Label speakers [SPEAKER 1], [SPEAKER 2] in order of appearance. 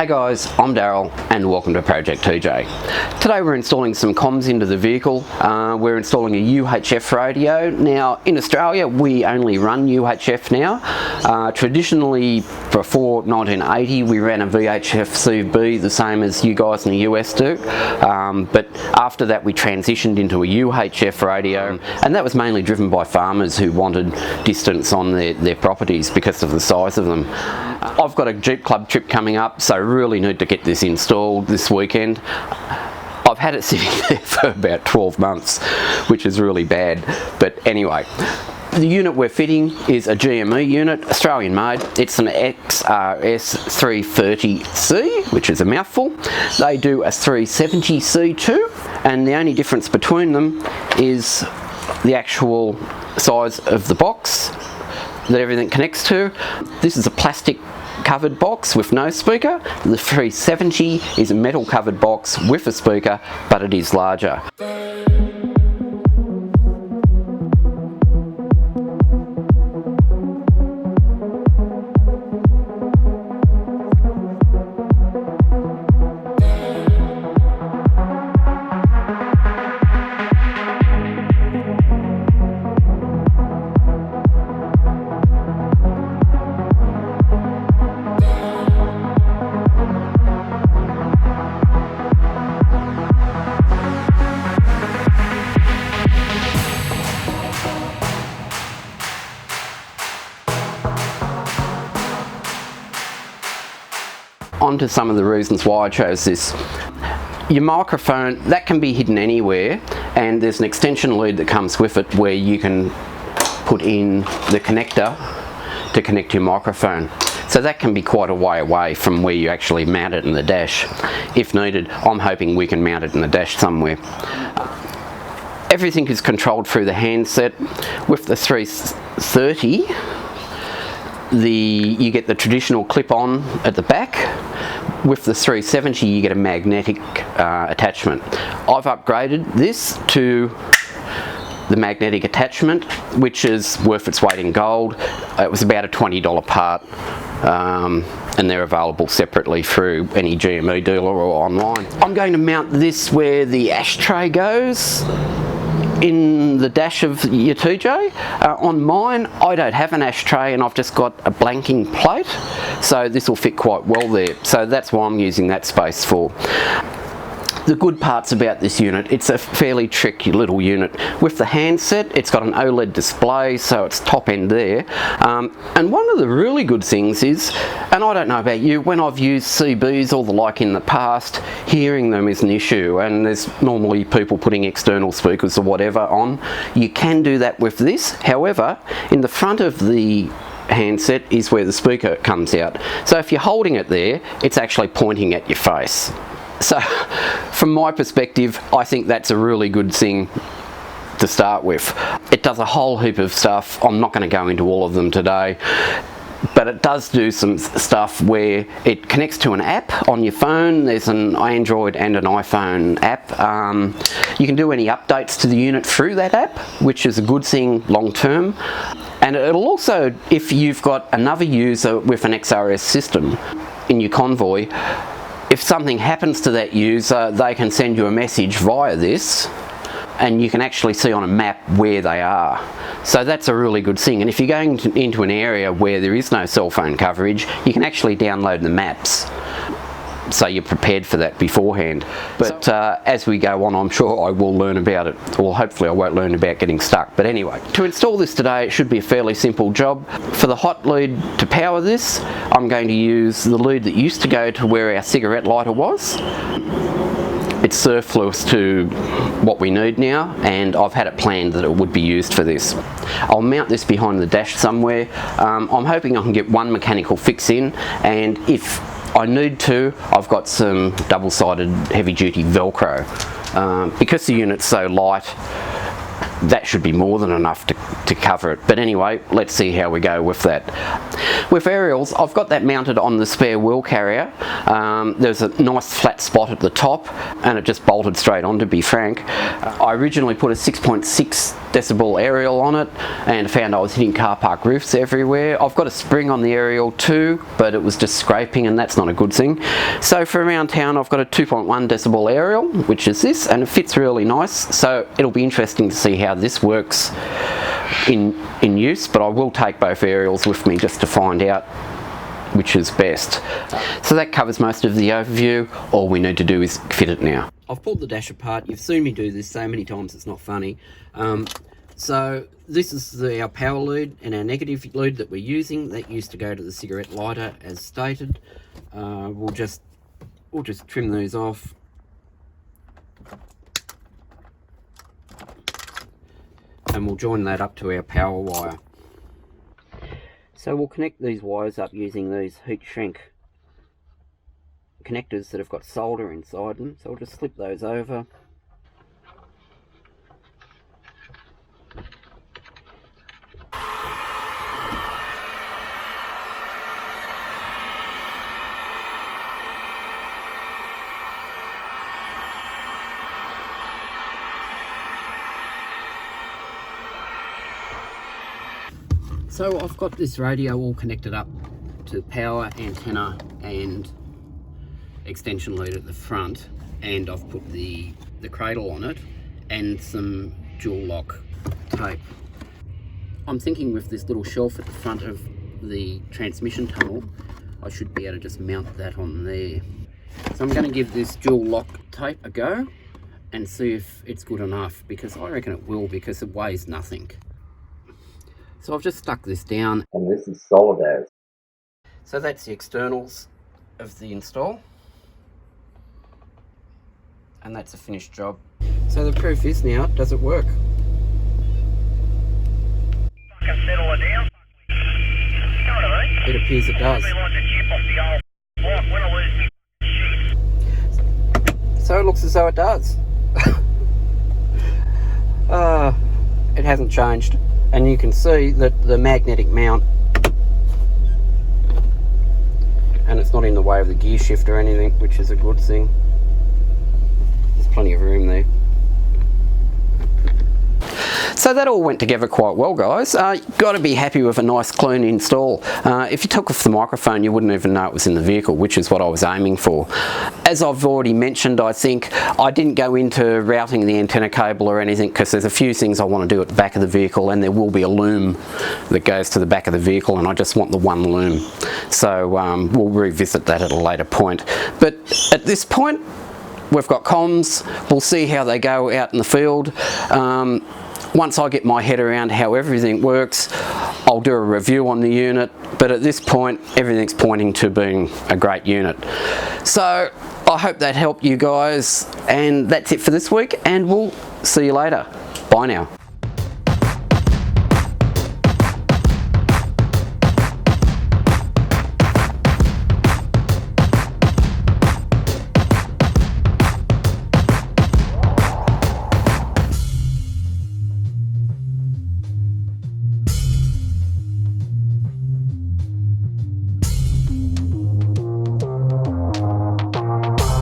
[SPEAKER 1] Hey guys, I'm Daryl and welcome to Project TJ. Today we're installing some comms into the vehicle. We're installing a UHF radio. Now in Australia we only run UHF now. Traditionally before 1980 we ran a VHF CV the same as you guys in the US do. But after that we transitioned into a UHF radio, and that was mainly driven by farmers who wanted distance on their properties because of the size of them. I've got a Jeep Club trip coming up, so I really need to get this installed this weekend. I've had it sitting there for about 12 months, which is really bad. But anyway, the unit we're fitting is a GME unit, Australian made. It's an XRS330c, which is a mouthful. They do a 370c too, and the only difference between them is the actual size of the box that everything connects to. This is a plastic covered box with no speaker. The 370 is a metal covered box with a speaker, but it is larger. On to some of the reasons why I chose this. Your microphone, that can be hidden anywhere, and there's an extension lead that comes with it where you can put in the connector to connect your microphone. So that can be quite a way away from where you actually mount it in the dash. If needed, I'm hoping we can mount it in the dash somewhere. Everything is controlled through the handset. With the 330, you get the traditional clip-on at the back. With the 370 you get a magnetic attachment. I've upgraded this to the magnetic attachment, which is worth its weight in gold. It was about a $20 part, and they're available separately through any GME dealer or online. I'm going to mount this where the ashtray goes in the dash of your TJ. On mine, I don't have an ashtray and I've just got a blanking plate, so this will fit quite well there. So that's why I'm using that space for. The good parts about this unit, it's a fairly tricky little unit. With the handset, it's got an OLED display, so it's top end there. And one of the really good things is, and I don't know about you, when I've used CBs or the like in the past, hearing them is an issue, and there's normally people putting external speakers or whatever on. You can do that with this. However, in the front of the handset is where the speaker comes out. So if you're holding it there, it's actually pointing at your face. So from my perspective, I think that's a really good thing to start with. It does a whole heap of stuff. I'm not going to go into all of them today, but it does do some stuff where it connects to an app on your phone. There's an Android and an iPhone app. You can do any updates to the unit through that app, which is a good thing long term. And it'll also, if you've got another user with an XRS system in your convoy, if something happens to that user, they can send you a message via this, and you can actually see on a map where they are. So that's a really good thing. And if you're going into an area where there is no cell phone coverage, you can actually download the maps, so you're prepared for that beforehand. But as we go on, I'm sure I will learn about it, or hopefully I won't learn about getting stuck. But anyway, to install this today, it should be a fairly simple job. For the hot lead to power this, I'm going to use the lead that used to go to where our cigarette lighter was. It's surplus to what we need now, and I've had it planned that it would be used for this. I'll mount this behind the dash somewhere. I'm hoping I can get one mechanical fix in, and if I need to, I've got some double-sided heavy-duty Velcro. Because the unit's so light, that should be more than enough to cover it. But anyway, let's see how we go with that. With aerials, I've got that mounted on the spare wheel carrier. There's a nice flat spot at the top and it just bolted straight on, to be frank. I originally put a 6.6 decibel aerial on it and found I was hitting car park roofs everywhere. I've got a spring on the aerial too, but it was just scraping, and that's not a good thing. So for around town, I've got a 2.1 decibel aerial, which is this, and it fits really nice. So it'll be interesting to see how this works in use, but I will take both aerials with me just to find out which is best. So that covers most of the overview. All we need to do is fit it now. I've pulled the dash apart. You've seen me do this so many times it's not funny. So this is our power lead and our negative lead that we're using. That used to go to the cigarette lighter as stated. We'll just trim these off. And we'll join that up to our power wire. So we'll connect these wires up using these heat shrink connectors that have got solder inside them. So we'll just slip those over. So I've got this radio all connected up to power, antenna and extension lead at the front, and I've put the cradle on it and some dual lock tape. I'm thinking with this little shelf at the front of the transmission tunnel, I should be able to just mount that on there. So I'm going to give this dual lock tape a go and see if it's good enough, because I reckon it will, because it weighs nothing. So I've just stuck this down, and this is solid as. So that's the externals of the install, and that's a finished job. So the proof is now, does it work? It appears it does. So it looks as though it does. It hasn't changed. And you can see that the magnetic mount, and it's not in the way of the gear shift or anything, which is a good thing. There's plenty of room there. So that all went together quite well, guys. You've got to be happy with a nice clean install. If you took off the microphone, you wouldn't even know it was in the vehicle, which is what I was aiming for. As I've already mentioned, I think I didn't go into routing the antenna cable or anything, because there's a few things I want to do at the back of the vehicle, and there will be a loom that goes to the back of the vehicle, and I just want the one loom. So we'll revisit that at a later point. But at this point, we've got comms. We'll see how they go out in the field. Once I get my head around how everything works, I'll do a review on the unit, but at this point everything's pointing to being a great unit. So I hope that helped you guys, and that's it for this week, and we'll see you later. Bye now.